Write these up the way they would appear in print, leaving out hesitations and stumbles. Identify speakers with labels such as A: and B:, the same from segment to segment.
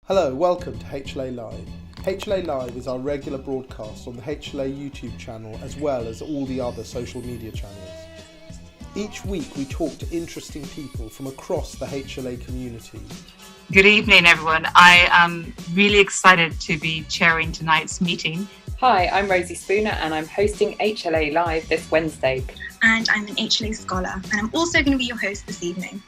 A: Hello, welcome to HLA Live. HLA Live is our regular broadcast on the HLA YouTube channel as well as all the other social media channels. Each week we talk to interesting people from across the HLA community.
B: Good evening, everyone. I am really excited to be chairing tonight's meeting.
C: Hi, I'm Rosie Spooner and I'm hosting HLA Live this Wednesday.
D: And I'm an HLA scholar and I'm also going to be your host this evening.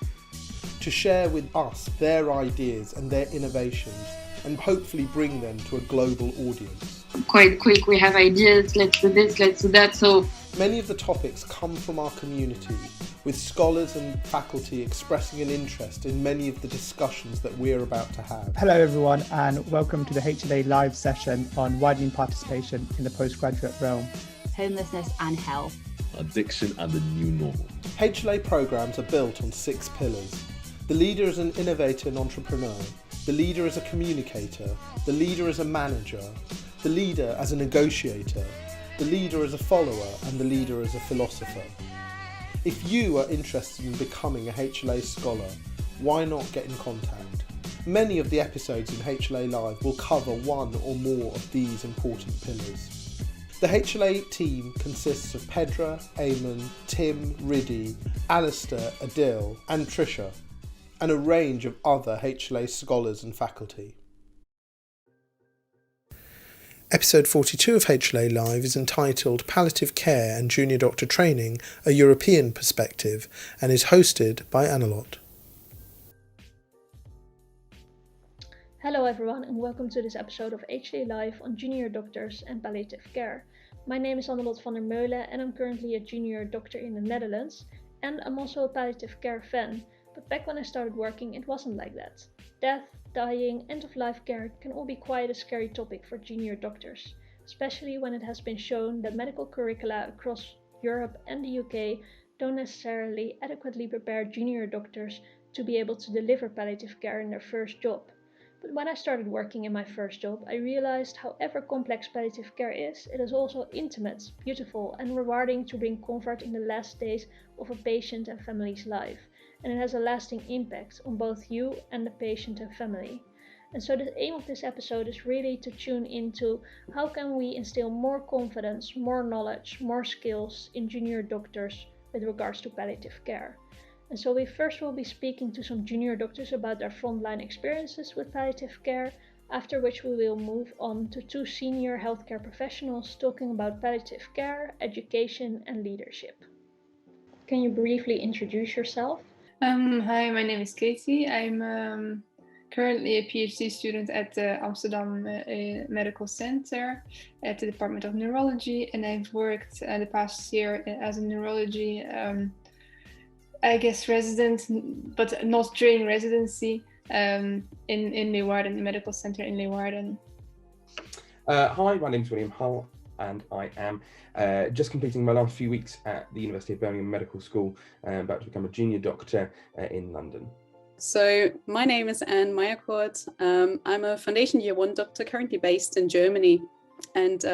A: To share with us their ideas and their innovations and hopefully bring them to a global audience.
E: Quite quick, we have ideas, let's do this, let's do that. So
A: many of the topics come from our community, with scholars and faculty expressing an interest in many of the discussions that we're about to have.
F: Hello everyone and welcome to the HLA Live session on widening participation in the postgraduate realm.
G: Homelessness and health.
H: Addiction and the new normal.
A: HLA programs are built on 6 pillars. The leader is an innovator and entrepreneur. The leader is a communicator. The leader is a manager. The leader as a negotiator. The leader as a follower. And the leader as a philosopher. If you are interested in becoming a HLA scholar, why not get in contact? Many of the episodes in HLA Live will cover one or more of these important pillars. The HLA team consists of Pedra, Eamon, Tim, Riddy, Alistair, Adil and Trisha, and a range of other HLA scholars and faculty. Episode 42 of HLA Live is entitled Palliative Care and Junior Doctor Training, a European Perspective, and is hosted by Annelot.
I: Hello everyone and welcome to this episode of HLA Live on Junior Doctors and Palliative Care. My name is Annelot van der Meulen and I'm currently a junior doctor in the Netherlands, and I'm also a palliative care fan. But back when I started working, it wasn't like that. Death, dying, end-of-life care can all be quite a scary topic for junior doctors, especially when it has been shown that medical curricula across Europe and the UK don't necessarily adequately prepare junior doctors to be able to deliver palliative care in their first job. But when I started working in my first job, I realized however complex palliative care is, it is also intimate, beautiful and rewarding to bring comfort in the last days of a patient and family's life. And it has a lasting impact on both you and the patient and family. And so the aim of this episode is really to tune into how can we instill more confidence, more knowledge, more skills in junior doctors with regards to palliative care. And so we first will be speaking to some junior doctors about their frontline experiences with palliative care, after which we will move on to 2 senior healthcare professionals talking about palliative care, education and leadership. Can you briefly introduce yourself?
J: Hi, my name is Katie. I'm currently a PhD student at the Amsterdam Medical Center at the Department of Neurology, and I've worked the past year as a neurology, resident, but not during residency, in Leeuwarden, the medical center in Leeuwarden.
K: Hi, my name is William Hull, and I am just completing my last few weeks at the University of Birmingham Medical School, about to become a junior doctor in London.
L: So my name is Anne Meyercourt. I'm a foundation year 1 doctor currently based in Germany, and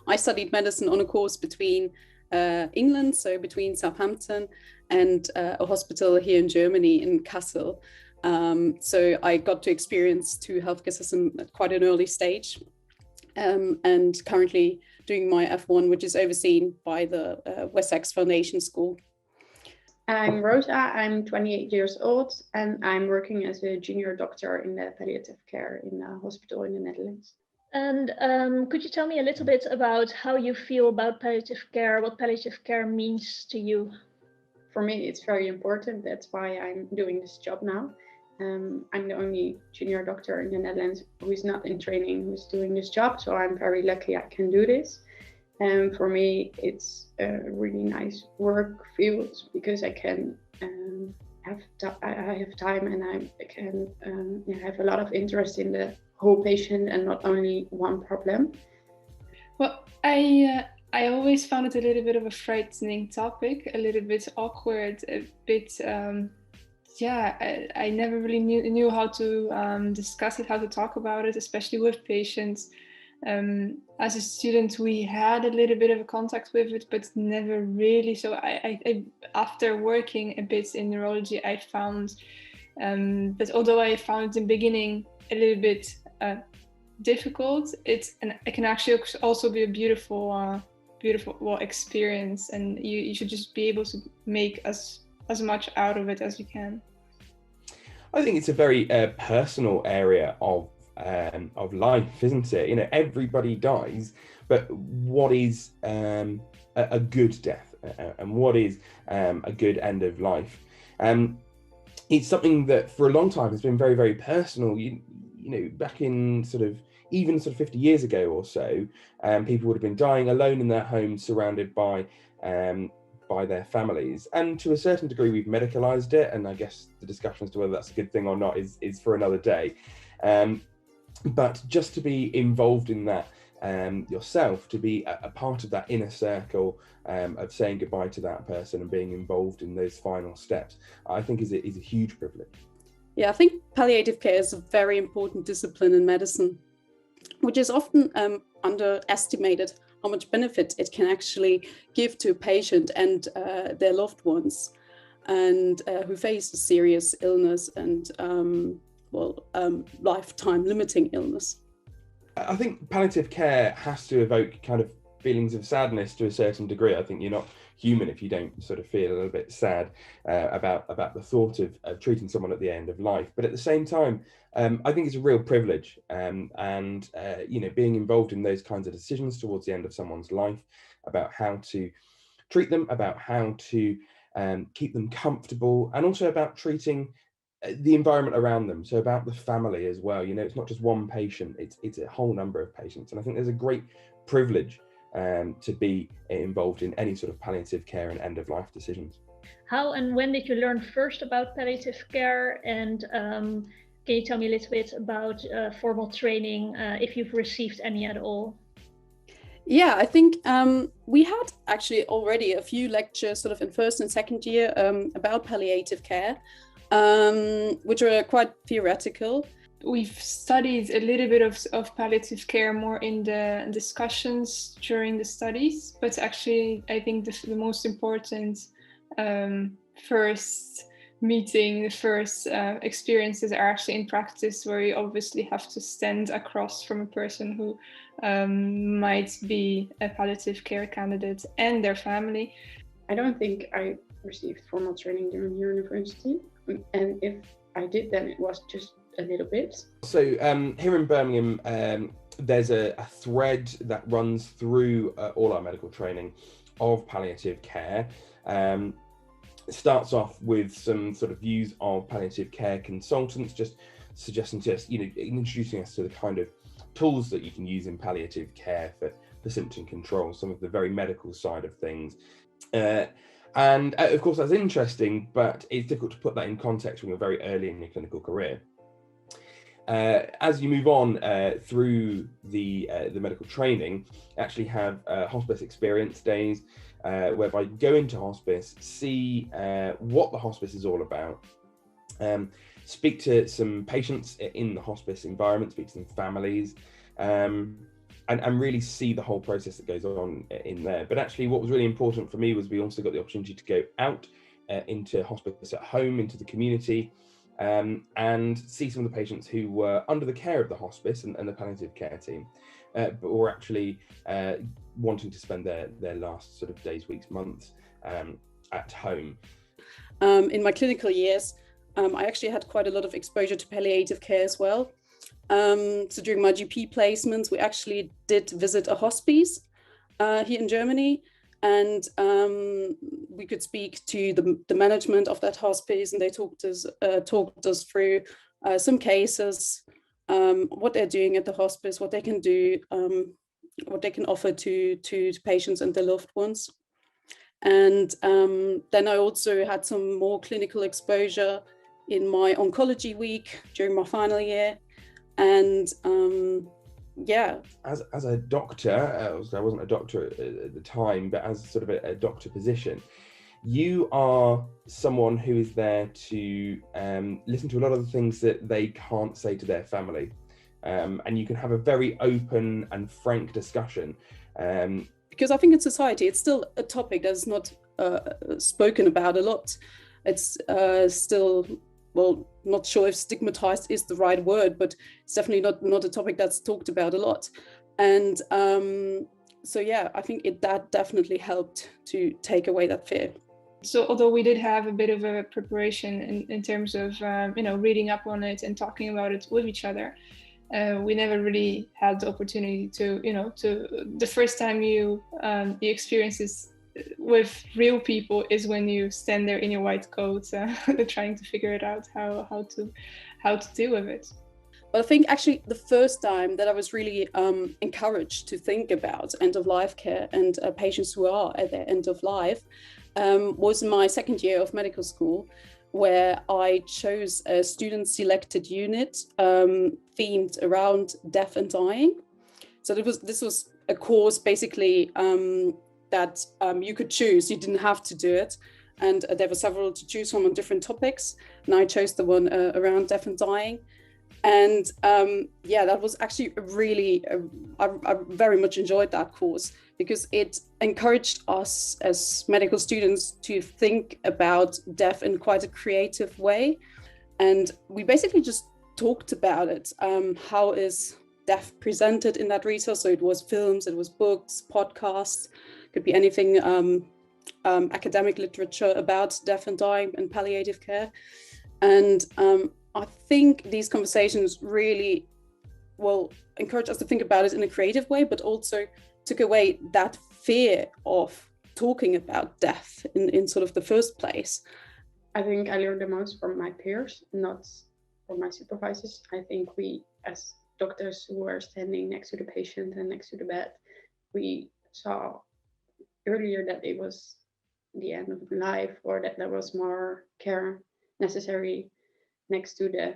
L: I studied medicine on a course between England, so between Southampton and a hospital here in Germany in Kassel. So I got to experience 2 healthcare systems at quite an early stage, and currently doing my F1, which is overseen by the Wessex Foundation School.
E: I'm Rosa, I'm 28 years old, and I'm working as a junior doctor in the palliative care in a hospital in the Netherlands.
I: And could you tell me a little bit about how you feel about palliative care, what palliative care means to you?
E: For me, it's very important. That's why I'm doing this job now. I'm the only junior doctor in the Netherlands who is not in training, who's doing this job. So I'm very lucky I can do this. And for me, it's a really nice work field because I can have time and I can have a lot of interest in the whole patient and not only one problem.
J: Well, I always found it a little bit of a frightening topic, a little bit awkward, a bit, I never really knew how to discuss it, how to talk about it, especially with patients. As a student, we had a little bit of a contact with it, but never really. So I after working a bit in neurology, I found that although I found it in the beginning a little bit difficult, it can actually also be a beautiful experience, and you should just be able to make as much out of it as you can.
K: I think it's a very personal area of life, isn't it? You know, everybody dies, but what is a good death, and what is a good end of life? It's something that for a long time has been very, very personal. You know, back in even 50 years ago or so, people would have been dying alone in their homes, surrounded by their families. And to a certain degree, we've medicalized it. And I guess the discussion as to whether that's a good thing or not is for another day. But just to be involved in that yourself, to be a part of that inner circle of saying goodbye to that person and being involved in those final steps, I think is a huge privilege.
L: Yeah, I think palliative care is a very important discipline in medicine, which is often underestimated how much benefit it can actually give to a patient and their loved ones, and who face a serious illness and lifetime limiting illness.
K: I think palliative care has to evoke kind of feelings of sadness to a certain degree. I think you're not human if you don't sort of feel a little bit sad about the thought of treating someone at the end of life. But at the same time, I think it's a real privilege, and you know, being involved in those kinds of decisions towards the end of someone's life, about how to treat them, about how to keep them comfortable, and also about treating the environment around them. So about the family as well. You know, it's not just one patient, it's a whole number of patients. And I think there's a great privilege to be involved in any sort of palliative care and end of life decisions.
I: How and when did you learn first about palliative care? And can you tell me a little bit about formal training, if you've received any at all?
L: Yeah, I think we had actually already a few lectures sort of in first and second year about palliative care, which are quite theoretical.
J: We've studied a little bit of palliative care more in the discussions during the studies, but actually I think the most important first meeting, the first experiences are actually in practice, where you obviously have to stand across from a person who might be a palliative care candidate and their family.
E: I don't think I received formal training during university, and if I did, then it was just a little bit. So
K: here in Birmingham, there's a thread that runs through all our medical training of palliative care. It starts off with some sort of views of palliative care consultants, just suggesting to us, you know, introducing us to the kind of tools that you can use in palliative care for symptom control, some of the very medical side of things. And of course that's interesting, but it's difficult to put that in context when you're very early in your clinical career. As you move on through the medical training, actually have hospice experience days, whereby you go into hospice, see what the hospice is all about, speak to some patients in the hospice environment, speak to some families, and really see the whole process that goes on in there. But actually what was really important for me was we also got the opportunity to go out into hospice at home, into the community, and see some of the patients who were under the care of the hospice and the palliative care team, but were actually wanting to spend their last sort of days, weeks, months at home.
L: In my clinical years, I actually had quite a lot of exposure to palliative care as well. So during my GP placements, we actually did visit a hospice here in Germany, and we could speak to the management of that hospice, and they talked us through some cases, what they're doing at the hospice, what they can do, what they can offer to patients and their loved ones. And then I also had some more clinical exposure in my oncology week during my final year. And yeah.
K: As a doctor, I wasn't a doctor at the time, but as sort of a doctor position, you are someone who is there to listen to a lot of the things that they can't say to their family. And you can have a very open and frank discussion.
L: Because I think in society, it's still a topic that's not spoken about a lot. It's still, well, not sure if stigmatized is the right word, but it's definitely not a topic that's talked about a lot. And so yeah, I think that definitely helped to take away that fear.
J: So although we did have a bit of a preparation in terms of reading up on it and talking about it with each other, we never really had the opportunity to the first time you experience this with real people is when you stand there in your white coat trying to figure it out how to deal with it.
L: But I think actually the first time that I was really encouraged to think about end-of-life care and patients who are at their end of life was in my second year of medical school, where I chose a student-selected unit themed around death and dying. So this was a course basically that you could choose. You didn't have to do it. And there were several to choose from on different topics. And I chose the one around death and dying. And that was actually I very much enjoyed that course because it encouraged us as medical students to think about death in quite a creative way. And we basically just talked about it. How is death presented in that resource? So it was films, it was books, podcasts, could be anything, academic literature about death and dying and palliative care. And I think these conversations really encourage us to think about it in a creative way, but also took away that fear of talking about death in sort of the first place.
E: I think I learned the most from my peers, not from my supervisors. I think we, as doctors who are standing next to the patient and next to the bed, we saw earlier that it was the end of life or that there was more care necessary next to the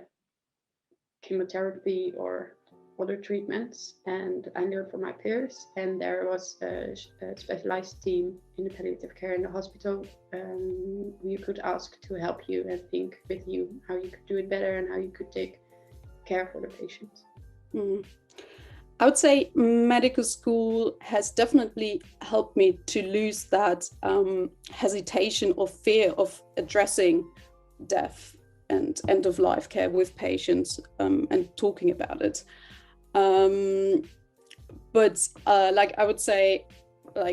E: chemotherapy or other treatments. And I learned from my peers, and there was a specialized team in the palliative care in the hospital who you could ask to help you and think with you how you could do it better and how you could take care for the patient.
L: I would say medical school has definitely helped me to lose that hesitation or fear of addressing death and end-of-life care with patients and talking about it. But I would say,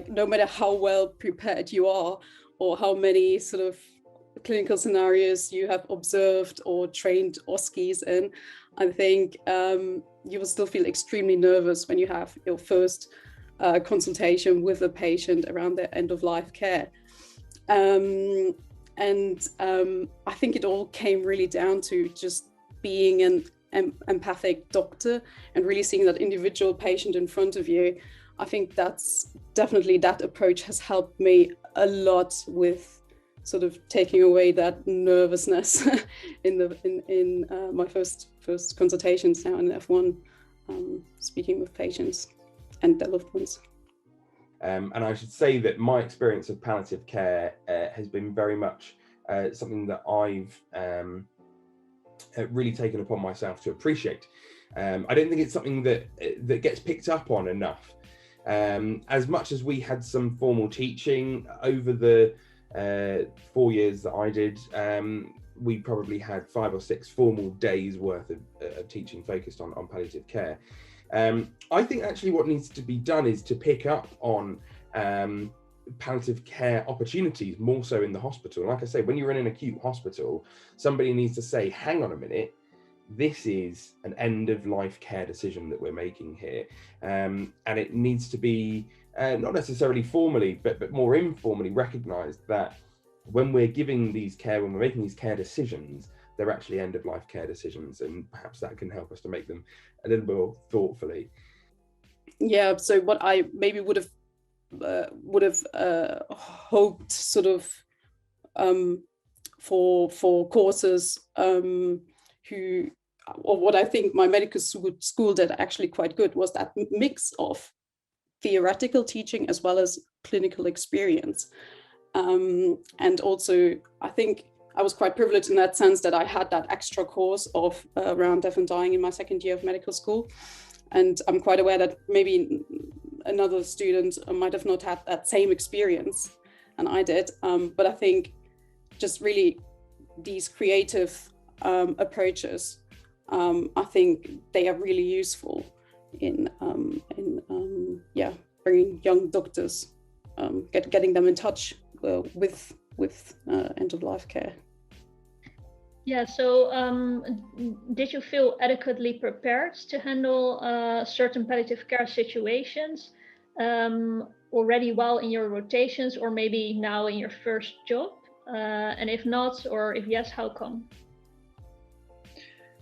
L: no matter how well prepared you are or how many sort of clinical scenarios you have observed or trained OSCEs in, I think you will still feel extremely nervous when you have your first consultation with a patient around their end-of-life care. I think it all came really down to just being an empathic doctor and really seeing that individual patient in front of you. I think that's definitely, that approach has helped me a lot with sort of taking away that nervousness in my first consultations now in F1, speaking with patients and their loved ones.
K: And I should say that my experience of palliative care has been very much something that I've really taken upon myself to appreciate. I don't think it's something that gets picked up on enough. As much as we had some formal teaching over the 4 years that I did, we probably had 5 or 6 formal days worth of teaching focused on palliative care. I think actually what needs to be done is to pick up on palliative care opportunities more so in the hospital. Like I say, when you're in an acute hospital, somebody needs to say, hang on a minute, this is an end-of-life care decision that we're making here. And it needs to be not necessarily formally, but more informally recognised that when we're giving these care, when we're making these care decisions, they're actually end-of-life care decisions, and perhaps that can help us to make them a little more thoughtfully.
L: Yeah, so what I maybe would have hoped sort of for courses or what I think my medical school did actually quite good was that mix of theoretical teaching as well as clinical experience. And also, I think I was quite privileged in that sense that I had that extra course of around death and dying in my second year of medical school. And I'm quite aware that maybe another student might have not had that same experience, and I did. But I think just really these creative approaches, I think they are really useful in bringing young doctors, getting them in touch with end-of-life care.
I: Yeah, so did you feel adequately prepared to handle certain palliative care situations already while in your rotations, or maybe now in your first job? And if not, or if yes, how come?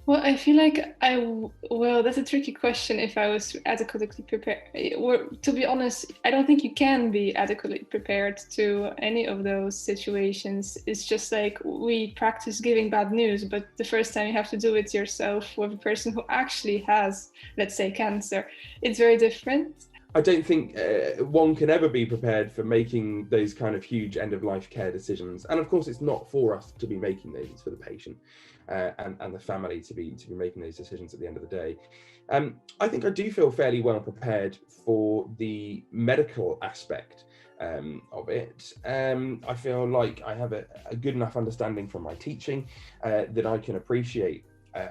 J: Well, I feel like that's a tricky question, if I was adequately prepared. Or, to be honest, I don't think you can be adequately prepared to any of those situations. It's just like we practice giving bad news, but the first time you have to do it yourself with a person who actually has, let's say, cancer, it's very different.
K: I don't think one can ever be prepared for making those kind of huge end-of-life care decisions. And of course, it's not for us to be making those, it's for the patient and the family to be making those decisions at the end of the day. I think I do feel fairly well prepared for the medical aspect of it. I feel like I have a good enough understanding from my teaching that I can appreciate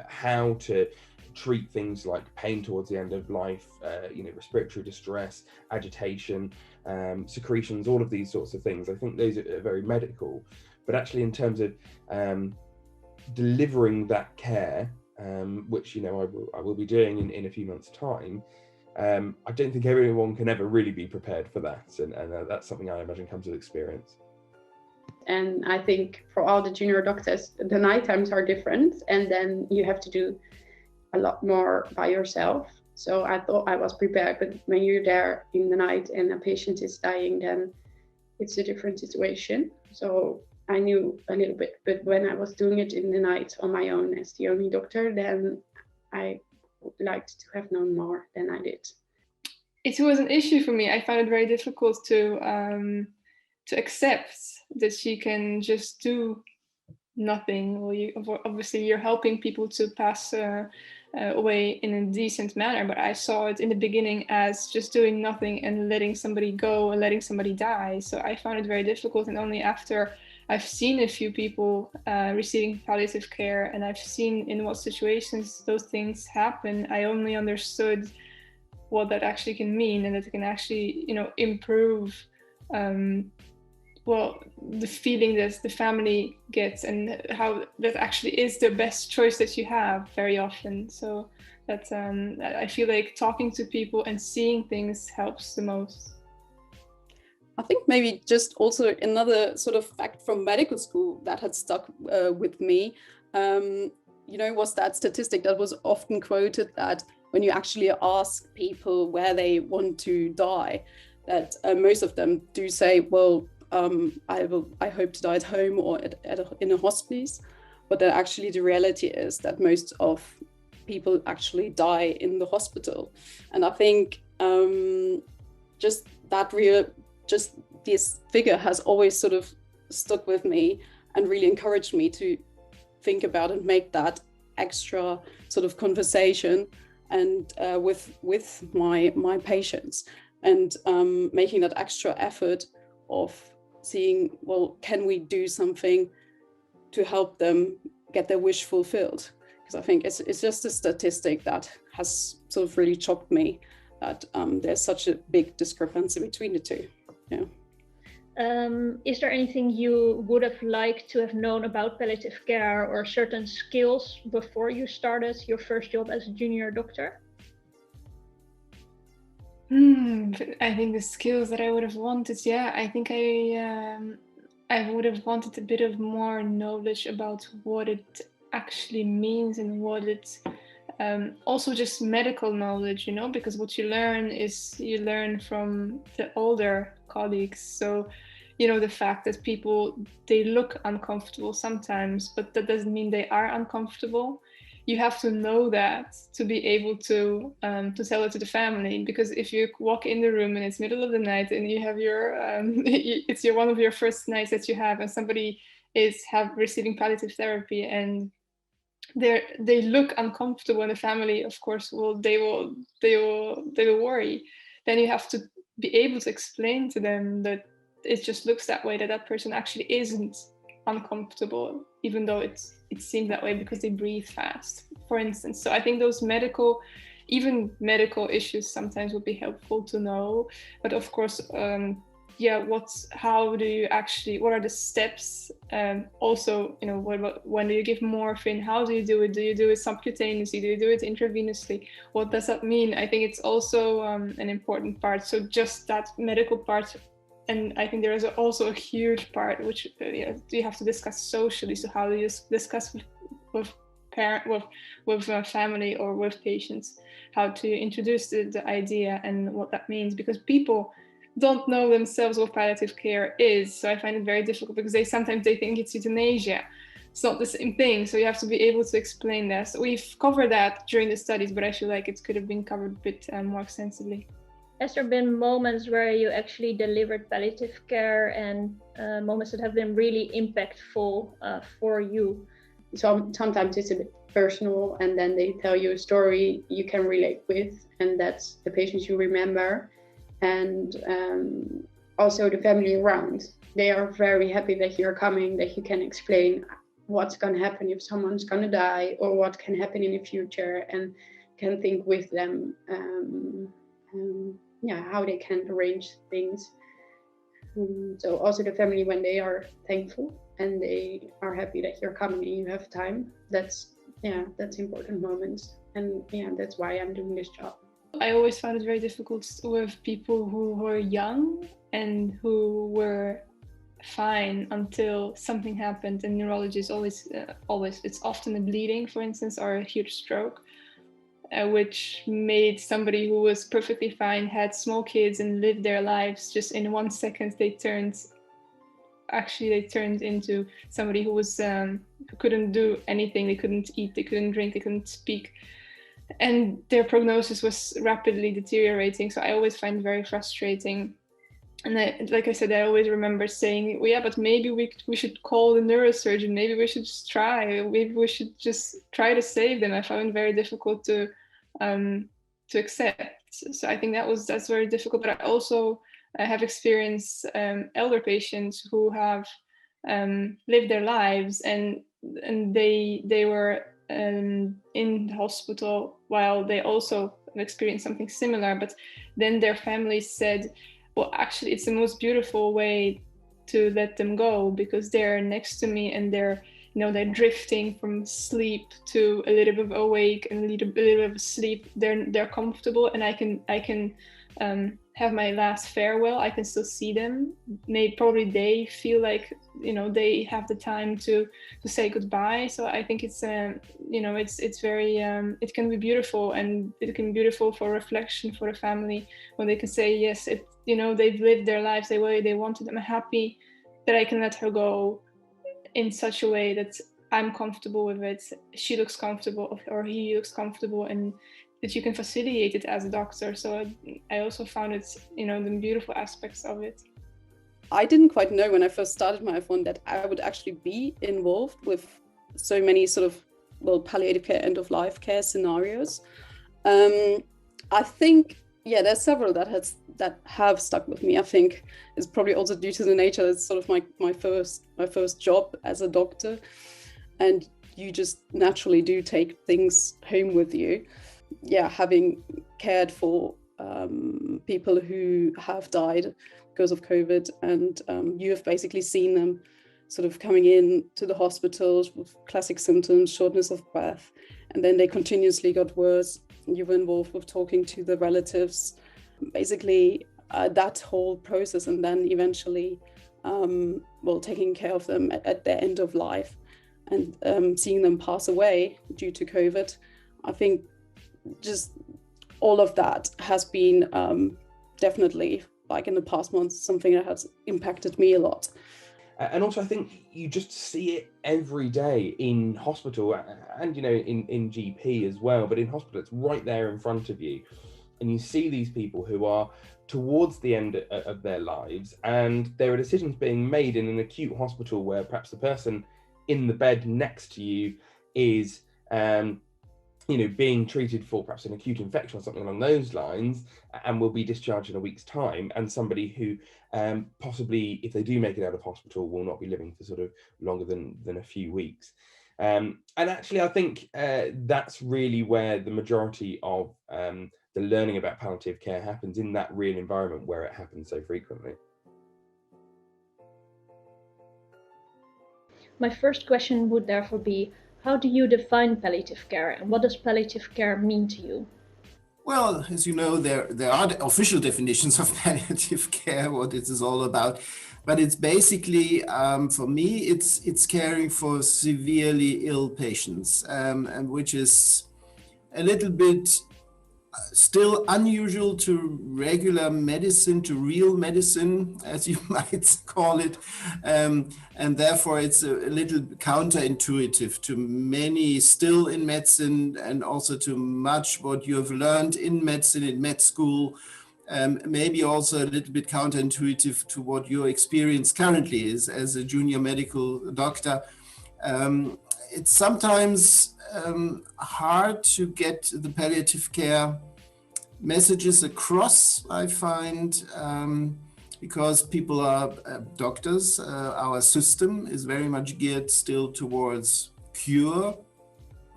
K: how to treat things like pain towards the end of life, respiratory distress, agitation, secretions, all of these sorts of things. I think those are very medical, but actually in terms of delivering that care, which I will be doing in a few months' time, I don't think everyone can ever really be prepared for that, and that's something I imagine comes with experience.
E: And I think for all the junior doctors, the night times are different, and then you have to do a lot more by yourself. So I thought I was prepared, but when you're there in the night and a patient is dying, then it's a different situation. So I knew a little bit, but when I was doing it in the night on my own as the only doctor, then I would like to have known more than I did.
J: It was an issue for me. I found it very difficult to accept that she can just do nothing. Well, obviously you're helping people to pass away in a decent manner, but I saw it in the beginning as just doing nothing and letting somebody go and letting somebody die. So I found it very difficult, and only after I've seen a few people receiving palliative care and I've seen in what situations those things happen, I only understood what that actually can mean, and that it can actually improve the feeling that the family gets, and how that actually is the best choice that you have very often. So that's I feel like talking to people and seeing things helps the most.
L: I think maybe just also another sort of fact from medical school that had stuck with me, was that statistic that was often quoted, that when you actually ask people where they want to die, that most of them do say, well, I hope to die at home or in a hospice. But then actually the reality is that most of people actually die in the hospital. And I think just this figure has always sort of stuck with me and really encouraged me to think about and make that extra sort of conversation and with my patients, and making that extra effort of seeing, well, can we do something to help them get their wish fulfilled? Because I think it's just a statistic that has sort of really shocked me, that there's such a big discrepancy between the two. Yeah.
I: Is there anything you would have liked to have known about palliative care, or certain skills before you started your first job as a junior doctor?
J: I think the skills that I would have wanted, I think I would have wanted a bit of more knowledge about what it actually means, and what it also just medical knowledge, because what you learn from the older colleagues. So the fact that people, they look uncomfortable sometimes, but that doesn't mean they are uncomfortable. You have to know that to be able to tell it to the family, because if you walk in the room and it's middle of the night and you have your it's one of your first nights that you have, and somebody is receiving palliative therapy and they look uncomfortable, and the family, of course, they will worry. Then you have to be able to explain to them that it just looks that way, that person actually isn't uncomfortable, even though it's it seems that way because they breathe fast, for instance. So I think those even medical issues sometimes would be helpful to know. But of course, how do you actually, what are the steps? Also, when do you give morphine? How do you do it? Do you do it subcutaneously? Do you do it intravenously? What does that mean? I think it's also an important part. So just that medical part. And I think there is also a huge part which you have to discuss socially. So how do you discuss with family or with patients, how to introduce the idea and what that means, because people don't know themselves what palliative care is. So I find it very difficult because sometimes they think it's euthanasia. It's not the same thing. So you have to be able to explain that. So we've covered that during the studies, but I feel like it could have been covered a bit more extensively.
I: Has there been moments where you actually delivered palliative care and moments that have been really impactful for you?
E: So sometimes it's a bit personal, and then they tell you a story you can relate with, and that's the patients you remember. And also the family around. They are very happy that you're coming, that you can explain what's going to happen if someone's going to die, or what can happen in the future, and can think with them how they can arrange things. So also the family, when they are thankful and they are happy that you're coming and you have time, that's important moments. And that's why I'm doing this job.
J: I always found it very difficult with people who were young and who were fine until something happened. And neurology is always, it's often a bleeding, for instance, or a huge stroke, which made somebody who was perfectly fine, had small kids and lived their lives, just in 1 second they turned into somebody who was who couldn't do anything. They couldn't eat, they couldn't drink, they couldn't speak, and their prognosis was rapidly deteriorating. So I always find it very frustrating. And like I said, I always remember saying, well, yeah, but maybe we should call the neurosurgeon. Maybe we should just try. Maybe we should just try to save them. I found it very difficult to accept. So I think that's very difficult. But I also have experienced elder patients who have lived their lives, and they were in the hospital while they also experienced something similar. But then their families said, well, actually, it's the most beautiful way to let them go, because they're next to me and they're drifting from sleep to a little bit of awake and a little bit of sleep. They're comfortable, and I can have my last farewell. I can still see them. Probably they feel like they have the time to say goodbye. So I think it's it's very it can be beautiful, and it can be beautiful for reflection for the family when they can say, yes, they've lived their lives the way they wanted. I'm happy that I can let her go in such a way that I'm comfortable with it, she looks comfortable, or he looks comfortable, and that you can facilitate it as a doctor. So I also found it, the beautiful aspects of it.
L: I didn't quite know when I first started my F1 that I would actually be involved with so many sort of, palliative care, end of life care scenarios. I think, there's several that have stuck with me. I think it's probably also due to the nature. It's sort of my first job as a doctor, and you just naturally do take things home with you. Having cared for people who have died because of COVID, and you have basically seen them sort of coming in to the hospitals with classic symptoms, shortness of breath, and then they continuously got worse. You were involved with talking to the relatives, basically that whole process, and then eventually taking care of them at their end of life, and seeing them pass away due to COVID. I think just all of that has been definitely, like in the past months, something that has impacted me a lot.
K: And also, I think you just see it every day in hospital, and in GP as well. But in hospital, it's right there in front of you, and you see these people who are towards the end of their lives, and there are decisions being made in an acute hospital where perhaps the person in the bed next to you is being treated for perhaps an acute infection or something along those lines, and will be discharged in a week's time, and somebody who possibly, if they do make it out of hospital, will not be living for sort of longer than a few weeks. And actually, I think that's really where the majority of the learning about palliative care happens, in that real environment where it happens so frequently.
I: My first question would therefore be, how do you define palliative care, and what does palliative care mean to you?
M: Well, as you know, there are official definitions of palliative care, what it is all about. But it's basically, for me, it's caring for severely ill patients, and which is a little bit still unusual to regular medicine, to real medicine, as you might call it. And therefore it's a little counterintuitive to many still in medicine, and also to much what you have learned in medicine, in med school. Maybe also a little bit counterintuitive to what your experience currently is as a junior medical doctor. It's sometimes hard to get the palliative care messages across, I find, because people are doctors. Our system is very much geared still towards cure,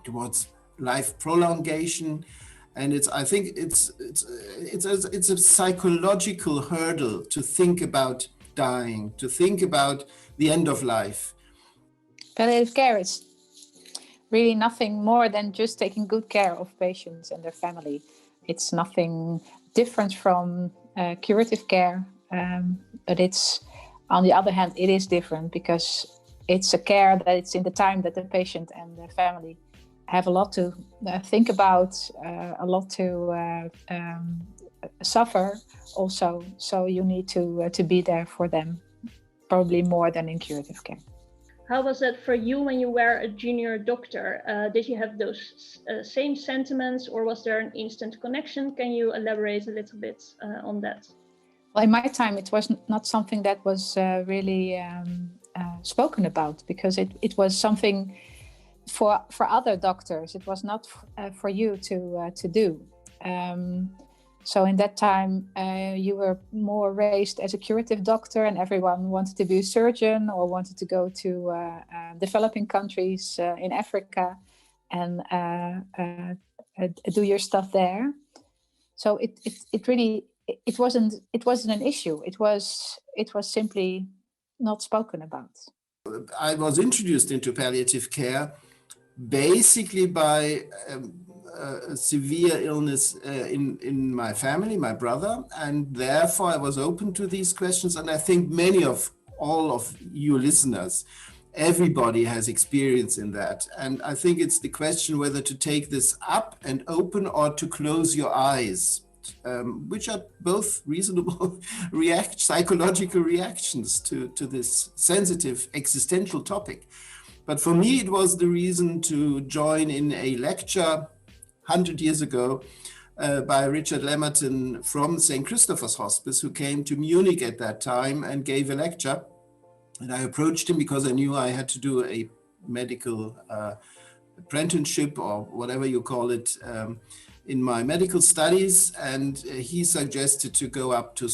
M: towards life prolongation. And I think it's a psychological hurdle to think about dying, to think about the end of life.
N: Palliative care is really nothing more than just taking good care of patients and their family. It's nothing different from curative care, but it's, on the other hand, it is different because it's a care that it's in the time that the patient and the family have a lot to think about, a lot to suffer also. So you need to be there for them, probably more than in curative care.
I: How was that for you when you were a junior doctor? Did you have those same sentiments, or was there an instant connection? Can you elaborate a little bit on that?
N: Well, in my time, it was not something that was really spoken about, because it was something for other doctors. It was not for you to do. So in that time, you were more raised as a curative doctor, and everyone wanted to be a surgeon or wanted to go to developing countries in Africa and do your stuff there. So it really wasn't an issue. It was simply not spoken about.
M: I was introduced into palliative care basically by a severe illness in my family, my brother, and therefore I was open to these questions. And I think all of you listeners, everybody has experience in that. And I think it's the question whether to take this up and open or to close your eyes, which are both reasonable psychological reactions to this sensitive existential topic. But for me, it was the reason to join in a lecture 100 years ago by Richard Lemmerton from St. Christopher's Hospice, who came to Munich at that time and gave a lecture. And I approached him because I knew I had to do a medical apprenticeship, or whatever you call it, in my medical studies. And he suggested to go up to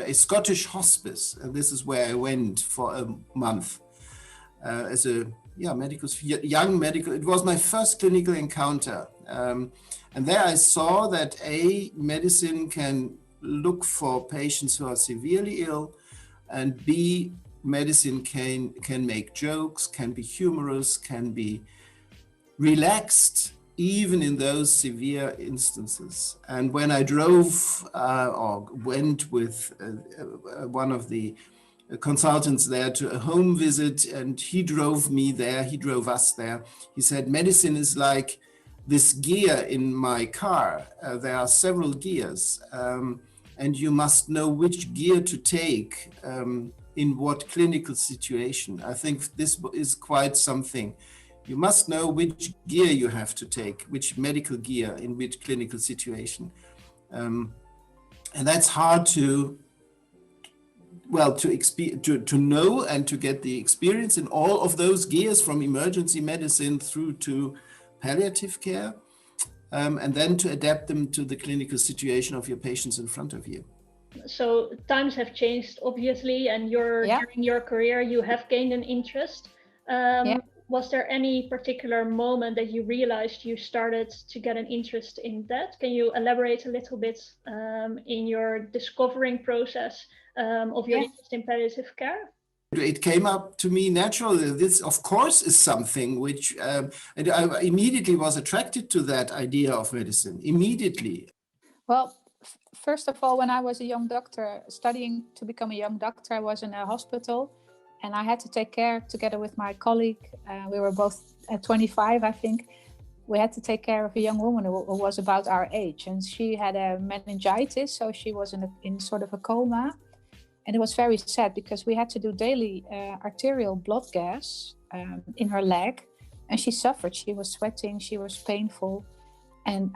M: a Scottish hospice. And this is where I went for a month as a young medical. It was my first clinical encounter. And there I saw that A, medicine can look for patients who are severely ill, and B, medicine can make jokes, can be humorous, can be relaxed, even in those severe instances. And when I drove or went with one of the consultants there to a home visit, and he drove us there. He said, medicine is like this gear in my car. There are several gears, and you must know which gear to take in what clinical situation. I think this is quite something. You must know which gear you have to take, which medical gear in which clinical situation. And that's hard to know and to get the experience in all of those gears, from emergency medicine through to palliative care, and then to adapt them to the clinical situation of your patients in front of you.
I: So times have changed, obviously, and during your career, you have gained an interest. Was there any particular moment that you realized you started to get an interest in that? Can you elaborate a little bit in your discovering process of your interest in palliative care?
M: It came up to me naturally. This, of course, is something which, and I immediately was attracted to that idea of medicine, immediately.
N: Well, first of all, when I was a young doctor, studying to become a young doctor, I was in a hospital and I had to take care together with my colleague. We were both at 25, I think. We had to take care of a young woman who was about our age, and she had a meningitis, so she was in sort of a coma. And it was very sad because we had to do daily arterial blood gas in her leg, and she suffered. She was sweating, she was painful, and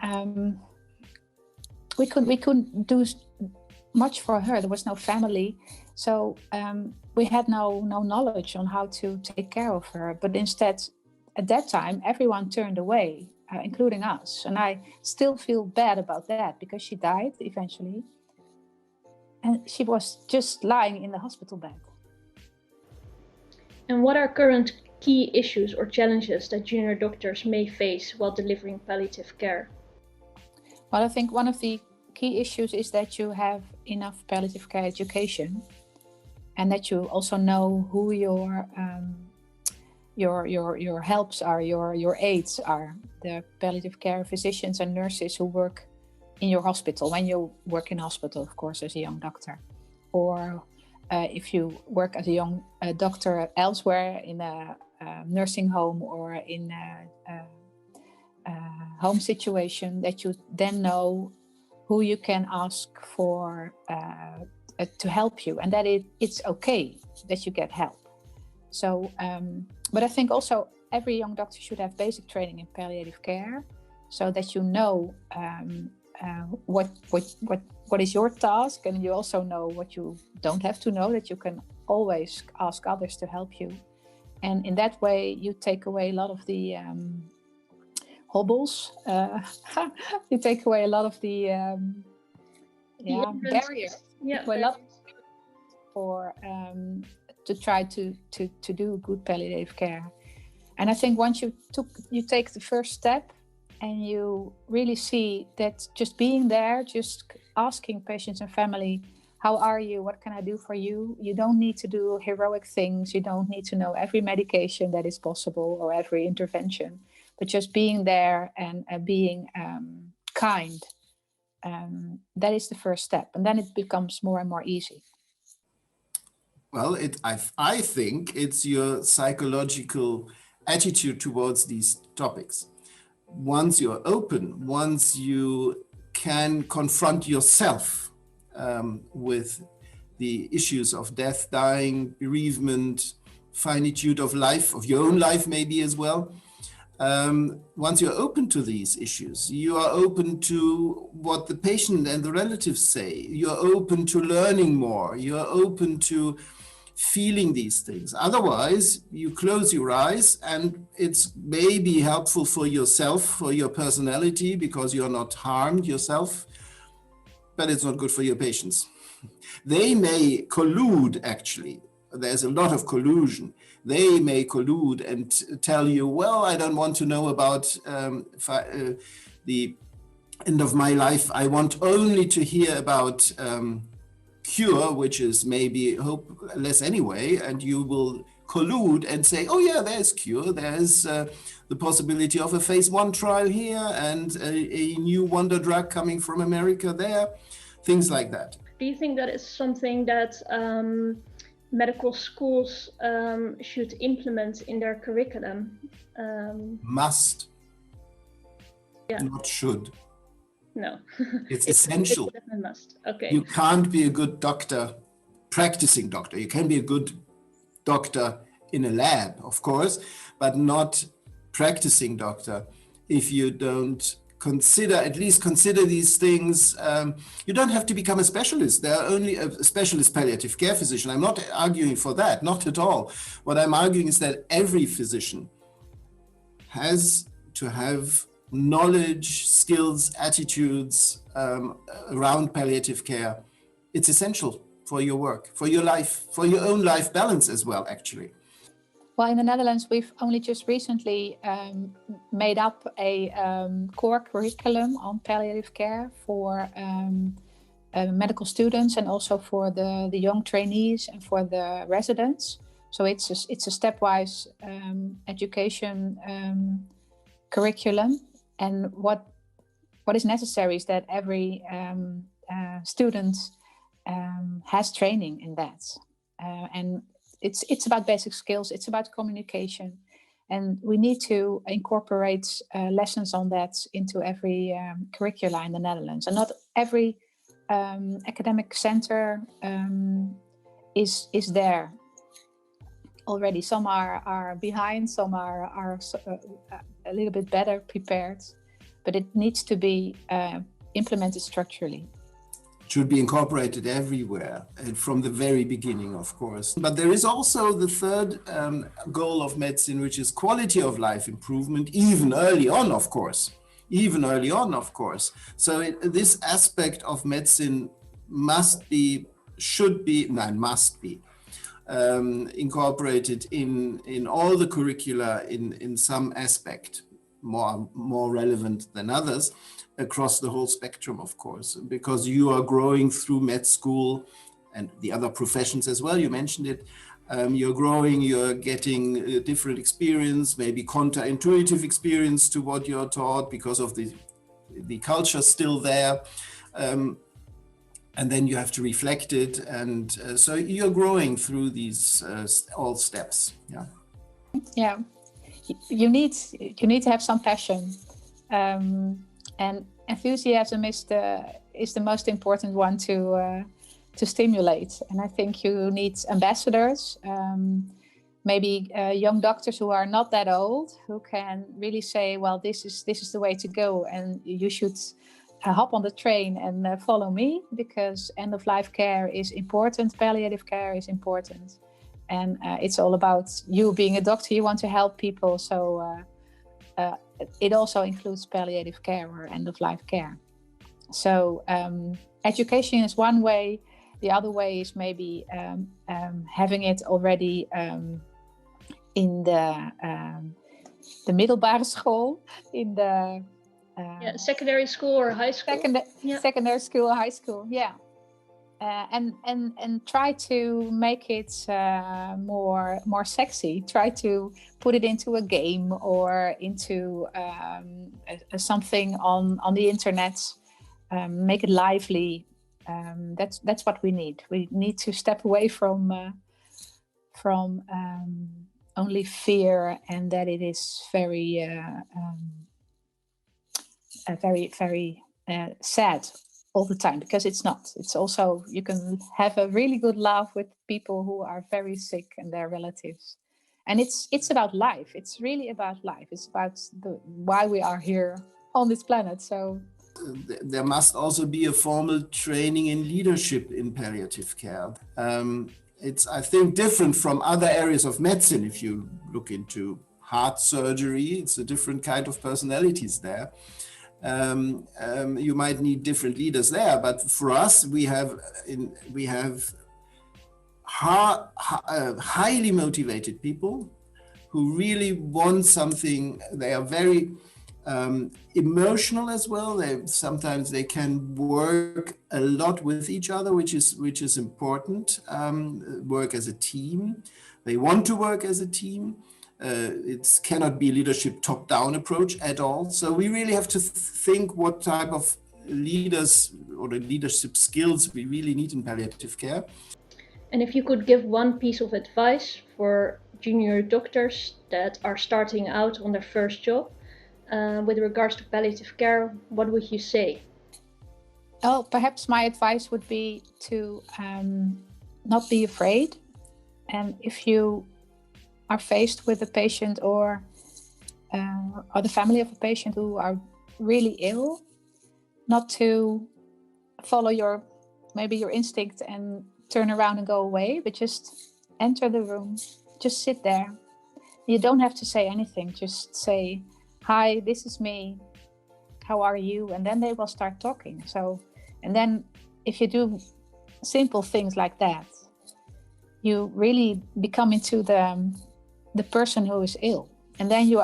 N: we couldn't do much for her. There was no family, so we had no knowledge on how to take care of her. But instead, at that time, everyone turned away, including us. And I still feel bad about that because she died eventually. And she was just lying in the hospital bed.
I: And what are current key issues or challenges that junior doctors may face while delivering palliative care?
N: Well, I think one of the key issues is that you have enough palliative care education, and that you also know who your helps are, your aides are, the palliative care physicians and nurses who work in your hospital, when you work in hospital, of course, as a young doctor, or if you work as a young doctor elsewhere in a nursing home or in a home situation, that you then know who you can ask for to help you, and that it's okay that you get help. So, but I think also every young doctor should have basic training in palliative care, so that you know what is your task, and you also know what you don't have to know, that you can always ask others to help you. And in that way, you take away a lot of the hobbles. You take away a lot of the barriers. For to try to do good palliative care. And I think once you take the first step, and you really see that just being there, just asking patients and family, how are you? What can I do for you? You don't need to do heroic things. You don't need to know every medication that is possible or every intervention, but just being there and being kind. That is the first step. And then it becomes more and more easy.
M: Well, I think it's your psychological attitude towards these topics. Once you're open, once you can confront yourself with the issues of death, dying, bereavement, finitude of life, of your own life maybe as well. Once you're open to these issues, you are open to what the patient and the relatives say. You're open to learning more. You're open to feeling these things. Otherwise, you close your eyes, and it's maybe helpful for yourself, for your personality, because you're not harmed yourself, but it's not good for your patients. They may collude, actually. There's a lot of collusion. They may collude and tell you, well, I don't want to know about the end of my life. I want only to hear about cure, which is maybe hopeless anyway, and you will collude and say, oh yeah, there's cure, there's the possibility of a phase 1 trial here, and a new wonder drug coming from America there, things like that.
I: Do you think that is something that medical schools should implement in their curriculum?
M: Must, not should. No. It's essential.
I: It's a must. Okay.
M: You can't be a good doctor, practicing doctor. You can be a good doctor in a lab, of course, but not practicing doctor if you don't at least consider these things. You don't have to become a specialist. There are only a specialist palliative care physician. I'm not arguing for that, not at all. What I'm arguing is that every physician has to have knowledge, skills, attitudes around palliative care. It's essential for your work, for your life, for your own life balance as well, actually.
N: Well, in the Netherlands, we've only just recently made up a core curriculum on palliative care for medical students and also for the young trainees and for the residents. So it's a stepwise education curriculum. And what is necessary is that every student has training in that. And it's about basic skills, it's about communication. And we need to incorporate lessons on that into every curricula in the Netherlands. And not every academic center is there already. Some are behind, some are a little bit better prepared, but it needs to be implemented structurally.
M: Should be incorporated everywhere and from the very beginning, of course. But there is also the third goal of medicine, which is quality of life improvement, even early on, of course. So this aspect of medicine must be incorporated in all the curricula in some aspect, more relevant than others, across the whole spectrum, of course, because you are growing through med school and the other professions as well. You mentioned it. You're growing, you're getting a different experience, maybe counterintuitive experience to what you're taught because of the culture still there. And then you have to reflect it. And so you're growing through these all steps. Yeah.
N: Yeah. You need to have some passion. And enthusiasm is the most important one to stimulate. And I think you need ambassadors, maybe young doctors who are not that old, who can really say, well, this is the way to go, and you should hop on the train and follow me, because end-of-life care is important, palliative care is important, and it's all about you being a doctor. You want to help people, so it also includes palliative care or end-of-life care. So education is one way. The other way is maybe having it already in the middelbare school, in the
I: secondary school or high school.
N: Secondary school or high school, yeah. And try to make it more sexy. Try to put it into a game or into something on the internet. Make it lively. That's what we need. We need to step away from only fear, and that it is very sad all the time, because it's not. It's also, you can have a really good laugh with people who are very sick and their relatives. And it's about life. It's really about life. It's about why we are here on this planet. So
M: there must also be a formal training in leadership in palliative care. It's, I think, different from other areas of medicine. If you look into heart surgery, it's a different kind of personalities there. You might need different leaders there, but for us, we have highly motivated people who really want something. They are very emotional as well. Sometimes they can work a lot with each other, which is important. Work as a team. They want to work as a team. It cannot be leadership top-down approach at all. So we really have to think what type of leaders or the leadership skills we really need in palliative care.
I: And if you could give one piece of advice for junior doctors that are starting out on their first job with regards to palliative care, what would you say?
N: Oh, perhaps my advice would be to not be afraid. And if you are faced with a patient or the family of a patient who are really ill, not to follow your instinct and turn around and go away, but just enter the room, just sit there. You don't have to say anything, just say, "Hi, this is me, how are you?" And then they will start talking. So, and then if you do simple things like that, you really become into the person who is ill. And then you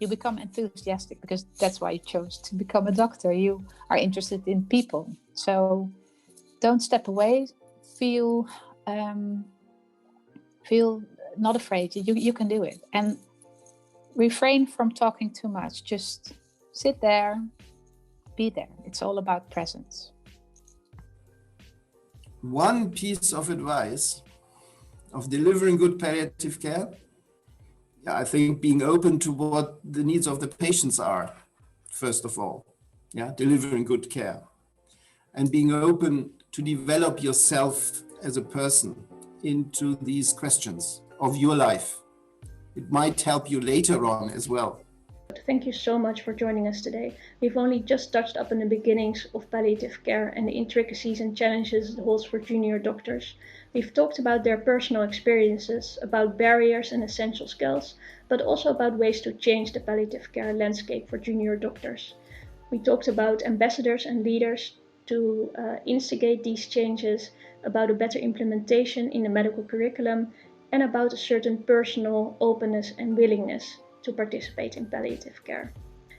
N: become enthusiastic, because that's why you chose to become a doctor. You are interested in people. So don't step away. Feel not afraid. You can do it. And refrain from talking too much. Just sit there, be there. It's all about presence.
M: One piece of advice of delivering good palliative care, I think being open to what the needs of the patients are, first of all, delivering good care, and being open to develop yourself as a person into these questions of your life. It might help you later on as well.
I: Thank you so much for joining us today. We've only just touched up on the beginnings of palliative care and the intricacies and challenges it holds for junior doctors. We've talked about their personal experiences, about barriers and essential skills, but also about ways to change the palliative care landscape for junior doctors. We talked about ambassadors and leaders to instigate these changes, about a better implementation in the medical curriculum, and about a certain personal openness and willingness to participate in palliative care.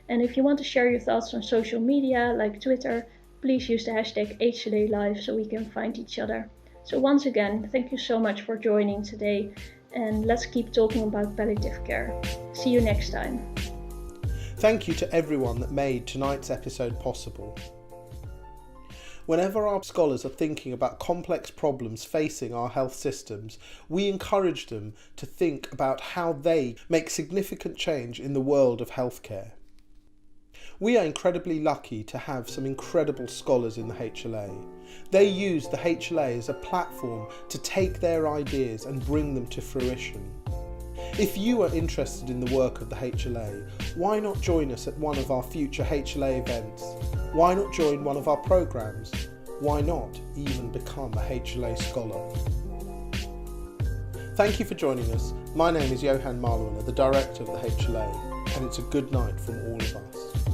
I: And if you want to share your thoughts on social media like Twitter, please use the hashtag HLA Live so we can find each other. So once again, thank you so much for joining today, and let's keep talking about palliative care. See you next time.
A: Thank you to everyone that made tonight's episode possible. Whenever our scholars are thinking about complex problems facing our health systems, we encourage them to think about how they make significant change in the world of healthcare. We are incredibly lucky to have some incredible scholars in the HLA. They use the HLA as a platform to take their ideas and bring them to fruition. If you are interested in the work of the HLA, why not join us at one of our future HLA events? Why not join one of our programs? Why not even become a HLA scholar? Thank you for joining us. My name is Johan Meulen, the director of the HLA, and it's a good night from all of us.